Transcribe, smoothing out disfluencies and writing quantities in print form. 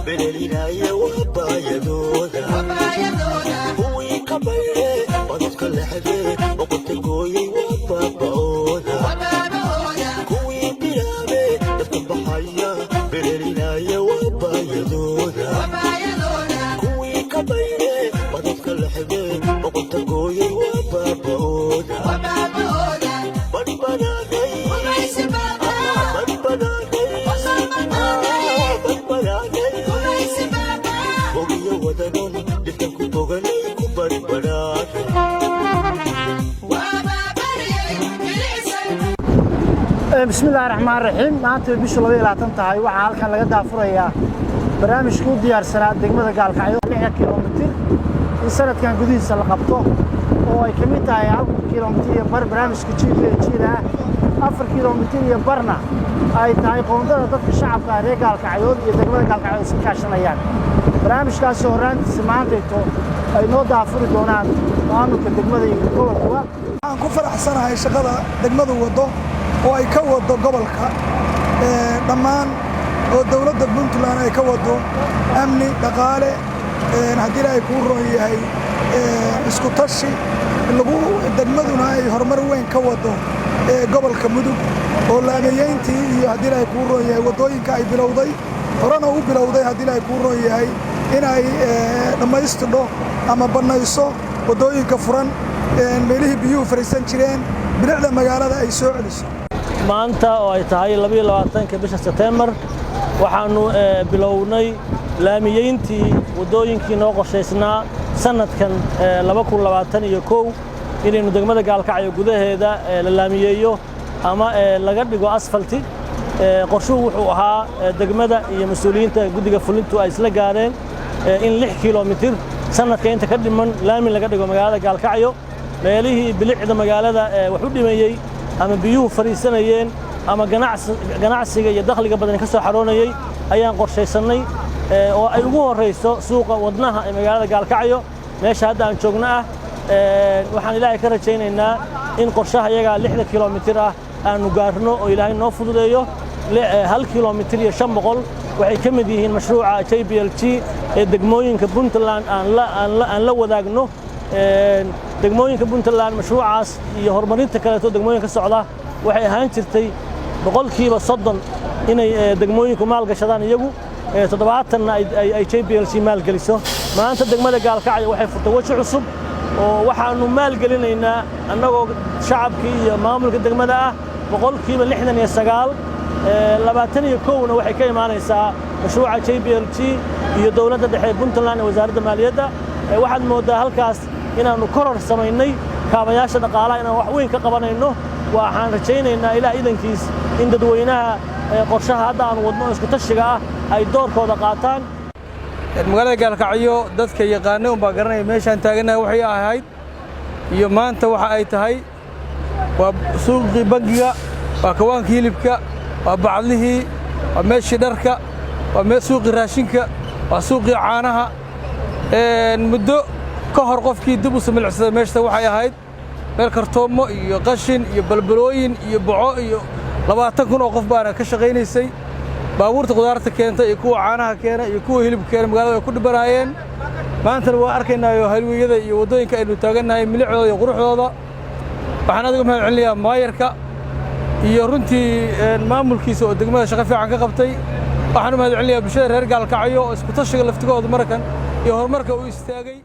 بليلنا يا وبايدودا ويكبر بدك الحبيب وقلت قوي وبابودا كوي بلابي تبقى حيا بليلنا يا وبايدودا كوي كبر بدك الحبيب وقلت قوي وبابودا بسم الله الرحمن الرحيم maanta bisha 22 tahay waxa halkan laga daafurayaa barnaamijku diyaarsanaa degmada Gaalkacyo 6 kiiloomitir in sanadkan gudihiisa la qabto oo ay kamid tahay 1 kiiloomitir iyo bar barnaamijka jiilka 4 kiiloomitir iyo barna ay tahay qoondada dadka shacabka ah ee Gaalkacyo iyo degmada Gaalkacyo iska kaashanayaan barnaamijkaas oo raantiisa maanta ay noo daafuri doonaan maamulka degmada iyo gobolka waxaan ku faraxsanahay shaqada degmadu wado oo ay ka wado gobolka dhammaan oo dawladda Puntland ay ka wado amni dhaqaale hadii ay ku roon yahay isku tashi lagu degmaduna ay horumar weyn ka wado gobolka Mudug oo laamayeyntii iyo hadii ay ku roon yahay wadooyinka ay bilowday horena u bilowday hadii ay ku roon yahay in ay dhamaystirdo ama banayso wadooyinka furan meelihii biyuhu fariisan jireen bilicda magaalada ay soo celiso maanta oo ay tahay 22 bisha September waxaanu bilownay laamiyeyntii wadooyinkii noo qorshaysnaa sanadkan 2021 inaynu degmada Gaalkacyo gudaheeda la laamiyeeyo ama laga dhigo asfalti qorshuhu wuxuu ahaa degmada iyo mas'uuliyiinta guddiga fulintu ay isla gaareen in 6 kiiloomitir sanadka inta ka dhiman laami laga dhigo magaalada Gaalkacyo meelihii bilicda magaalada wax u dhimayay ama biyuhu fariisanayeen ama ganacsiga iyo dakhliga badan ka soo xaroonayay ayaan qorshaysanay oo ay ugu horeyso suuqa wadnaha ee magaalada Gaalkacyo meesha hadda aan joogno ah waxaan ilaahay ka rajaynaynaa in qorshaha iyaga 6 kiiloomitir ah aanu gaarno oo ilaahay noo fududeeyo 1 kiiloomitir iyo 500 waxay ka mid yihiin mashruuca JPLG ee degmooyinka Puntland aan la wadaagno degmooyinka Puntland mashruucaas iyo horumarinta kale oo degmooyinka socda waxay ahaan jirtay 30% inay degmooyinku maal gashadaan iyagu 70 ay JPLG maal geliso maanta degmada Gaalkacyo waxay furtay waji cusub oo waxaanu maal gelinaynaa annagoo shacabkii iyo maamulka degmada ah 69 21 waxay ka imaanaysaa mashruuca JPLG iyo dawladda dhexe Puntland ee wasaaradda maaliyadda waxaad moodaa halkaas inaanu koror samaynay kaabayaasha dhaqaalaha inaan wax weyn ka qabanayno waxaan rajaynaynaa ilaa idankiis in dadweynaha qorshaha hadda aan wadno isku tashiga ah ay doorkooda qaataan magaalada Gaalkacyo dadka yaqaanay baa garanay meeshaan taaganahay waxay ahayd iyo maanta waxa ay tahay waa suuqii bangiga waa kawaanka hilibka waa bacdlihii waa meeshii dharka waa suuqii raashinka waa suuqii caanaha muddo ka hor qofkii dib u samilcsaday meeshta waxay ahayd meel kartoomo iyo qashin iyo balbalooyin iyo boco iyo 20 oo qof baana ka shaqeynaysay baabuurta qudaarta keenta iyo kuwa caanaha keena iyo kuwa hilibka keena magaalada ay ku dhibanaayeen maanta waa arkaynaayo halweeyada iyo wadooyinka aynu taaganahay milicooda iyo quruxdooda waxaan adiga mahad celinayaa maayarka iyo runtii maamulkiisa oo degmada shaqo fiican ka qabtay waxaan mahad celinayaa bulshada reer Gaalkacyo oo isku tashiga laftigooda markan iyo horumarka uu istaagay